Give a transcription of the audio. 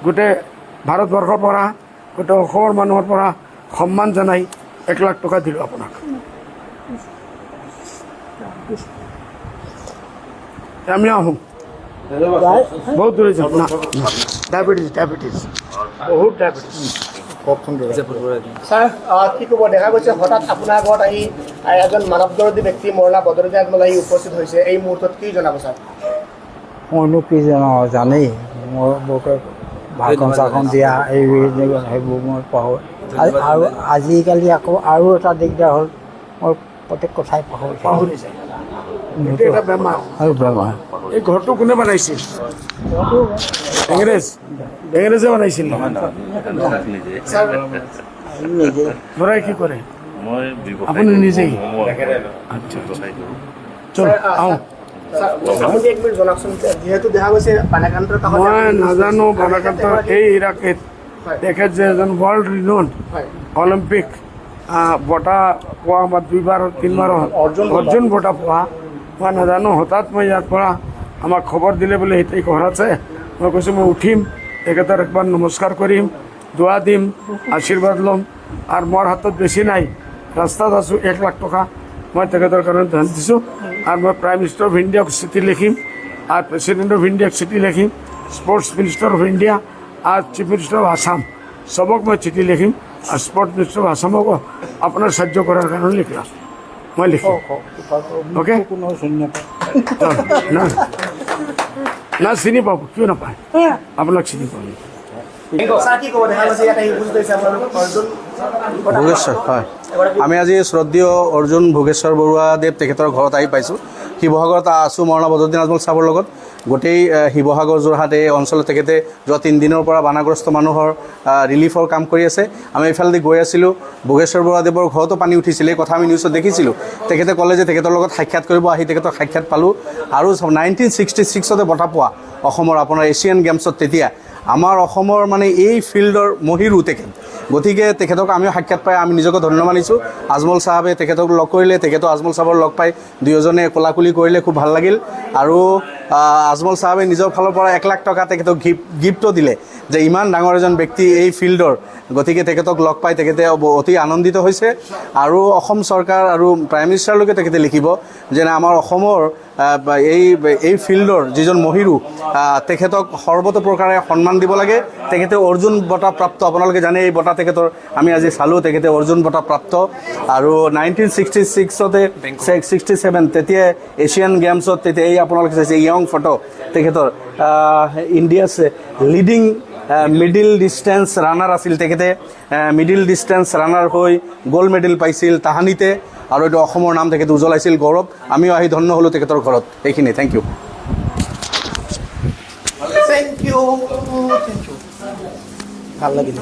গোটেই ভাৰতবৰ্ষৰ পৰা গোটেই অসমৰ মানুহৰ পৰা সন্মান জনাই 1 লাখ টকা দিলোঁ আপোনাক। আমি আহোঁ বহুত দূৰে যাম না, ডায়েবেটিছ বহুত ডায়েবেটিছ। ছাৰ কি ক'ব, দেখা গৈছে হঠাৎ আপোনাৰ আগত আহি এজন মানৱ দৰদী ব্যক্তি মৌলানা বদৰুদ্দিন আজমল আহি উপস্থিত হৈছে, এই মুহূৰ্তত কি জনাব ছাৰ? মইনো কি জানো, জানেই মোৰ বৰকে ভাষণ চাখন দিয়া সেইবোৰ মই পাহৰোঁ। আৰু আজিকালি আকৌ আৰু এটা দিগদাৰ হ'ল, মই প্ৰত্যেক কথাই পাহৰি যায়। এইটো এটা বেমাৰ। আৰু বেমাৰ এই ঘৰটো কোনে বনাইছিল? ইংৰেজে বনাইছিল। ল'ৰাই কি কৰে? আপুনি নিজেই? আচ্ছা চল আহোঁ। আপুনি এক মিনিট জনাওকচোন, যিহেতু দেখা গৈছে বাণীকান্তৰ কাষত মই নাজানো বাণীকান্তৰ এই ইৰাকীত তেখেত যে এজন ৱৰ্ল্ড ৰিনোন অলিম্পিক বঁটা পোৱা বা 2-3বাৰ অৰ্জুন বঁটা পোৱা, মই নাজানো। হঠাৎ মই ইয়াৰ পৰা আমাক খবৰ দিলে বোলে সেই ঘৰ আছে। মই কৈছোঁ মই উঠিম, তেখেতৰ একবাৰ নমস্কাৰ কৰিম, দোৱা দিম, আশীৰ্বাদ ল'ম। আৰু মোৰ হাতত বেছি নাই, ৰাস্তাত আছোঁ, 1 লাখ টকা মই তেখেতৰ কাৰণে দান দিছোঁ। আৰু মই প্ৰাইম মিনিষ্টাৰ অফ ইণ্ডিয়াক চিঠি লিখিম, আৰু প্ৰেচিডেণ্ট অফ ইণ্ডিয়াক চিঠি লিখিম, স্পৰ্টছ মিনিষ্টাৰ অফ ইণ্ডিয়া আৰু চিফ মিনিষ্টাৰ অফ আছাম চবক মই চিঠি লিখিম। আৰু স্পৰ্টছ মিনিষ্টাৰ অফ আছামকো আপোনাৰ সাহায্য কৰাৰ কাৰণে লিখিম, মই লিখিম। অ'কে না চিনি পাব, কিয় নাপায়? আপোনাক চিনি পাব। ছাৰ কি ক'ব, দেখা গৈছে ইয়াত আহি উপস্থিত হৈছে আপোনালোক অৰ্জুন ভোগেশ্বৰ, হয়, আমি আজি শ্ৰদ্ধেয় অৰ্জুন ভোগেশ্বৰ বৰুৱাদেৱ তেখেতৰ ঘৰত আহি পাইছোঁ। শিৱসাগৰত আছোঁ মৌলানা বদৰুদ্দিন আজমল চাহাবৰ লগত। গোটেই শিৱসাগৰ, যোৰহাট এই অঞ্চলত তেখেতে যোৱা 3 দিনৰ পৰা বানাগ্ৰস্ত মানুহৰ ৰিলিফৰ কাম কৰি আছে। আমি এইফালেদি গৈ আছিলোঁ, ভোগেশ্বৰ বৰুৱাদেৱৰ ঘৰতো পানী উঠিছিলে, এই কথা আমি নিউজত দেখিছিলোঁ। তেখেতে ক'লে যে তেখেতৰ লগত সাক্ষাৎ কৰিব, আহি তেখেতৰ সাক্ষাৎ পালোঁ। আৰু 1966তে বঁটা পোৱা অসমৰ আপোনাৰ এছিয়ান গেমছত, তেতিয়া আমাৰ অসমৰ মানে এই ফিল্ডৰ মহিৰো তেখেত। গতিকে তেখেতক আমিও সাক্ষাৎ পাই আমি নিজকে ধন্য মানিছোঁ। আজমল চাহাবে তেখেতক লগ কৰিলে, তেখেতেও আজমল চাহাবৰ লগ পাই দুয়োজনে কোলাকুলি কৰিলে, খুব ভাল লাগিল। আৰু আজমল চাহাবে নিজৰ ফালৰ পৰা 1 লাখ টকা তেখেতক গিফ্টটো দিলে, যে ইমান ডাঙৰ এজন ব্যক্তি এই ফিল্ডৰ, গতিকে তেখেতক লগ পাই তেখেতে অতি আনন্দিত হৈছে। আৰু অসম চৰকাৰ আৰু প্ৰাইম মিনিষ্টাৰলৈকে তেখেতে লিখিব যে আমাৰ অসমৰ এই ফিল্ডৰ যিজন মহিৰো, তেখেতক সৰ্বতোপ্ৰকাৰে সন্মান দিব লাগে। তেখেতে অৰ্জুন বঁটা প্ৰাপ্ত, আপোনালোকে জানে এই বঁটা তেখেতৰ আমি আজি চালোঁ, তেখেতে অৰ্জুন বঁটা প্ৰাপ্ত। আৰু 1966তে 67 তেতিয়া এছিয়ান গেমছত, তেতিয়া এই আপোনালোকে চাইছে য়ং ফটো তেখেতৰ, India's leading middle distance runner আছিল তেখেতে। মিডিল ডিষ্টেঞ্চ ৰানাৰ হৈ গ'ল্ড মেডেল পাইছিল তাহানিতে, আৰু এইটো অসমৰ নাম তেখেতে উজ্বলাইছিল, গৌৰৱ। আমিও আহি ধন্য হ'লোঁ তেখেতৰ ঘৰত। এইখিনি, থেংক ইউ। ভাল লাগিলে।